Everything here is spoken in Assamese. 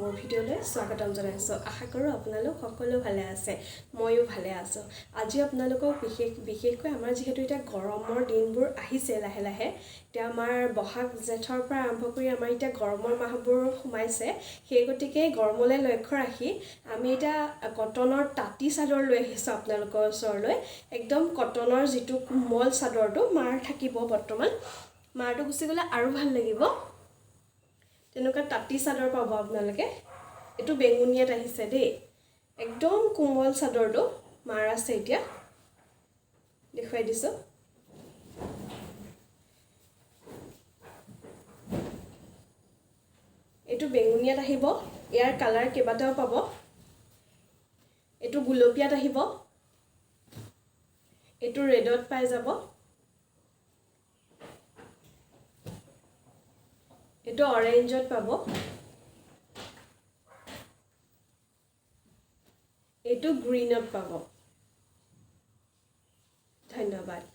মোৰ ভিডিঅ'লৈ স্বাগতম জনাইছোঁ। আশা কৰোঁ আপোনালোক সকলো ভালে আছে, ময়ো ভালে আছোঁ। আজি আপোনালোকক বিশেষকৈ আমাৰ যিহেতু এতিয়া গৰমৰ দিনবোৰ আহিছে লাহে লাহে, এতিয়া আমাৰ বহাগ জেঠৰ পৰা আৰম্ভ কৰি আমাৰ এতিয়া গৰমৰ মাহবোৰ সোমাইছে। সেই গতিকে গৰমলৈ লক্ষ্য ৰাখি আমি এতিয়া কটনৰ তাঁতী চাদৰ লৈ আহিছোঁ আপোনালোকৰ ওচৰলৈ। একদম কটনৰ যিটো কোমল চাদৰটো মাৰ থাকিব, বৰ্তমান মাৰটো গুচি গ'লে আৰু ভাল লাগিব। তেনেকুৱা তাঁতী চাদৰ পাব আপোনালোকে। এইটো বেঙুনীয়াত আহিছে দেই, একদম কোমল চাদৰটো মাৰ আছে। এতিয়া দেখুৱাই দিছোঁ। এইটো বেঙুনীয়াত আহিব, ইয়াৰ কালাৰ কেইবাটাও পাব। এইটো গুলপীয়াত আহিব, এইটো ৰেডত পাই যাব, এইটো অৰেঞ্জত পাব, এইটো গ্ৰীণত পাব। ধন্যবাদ।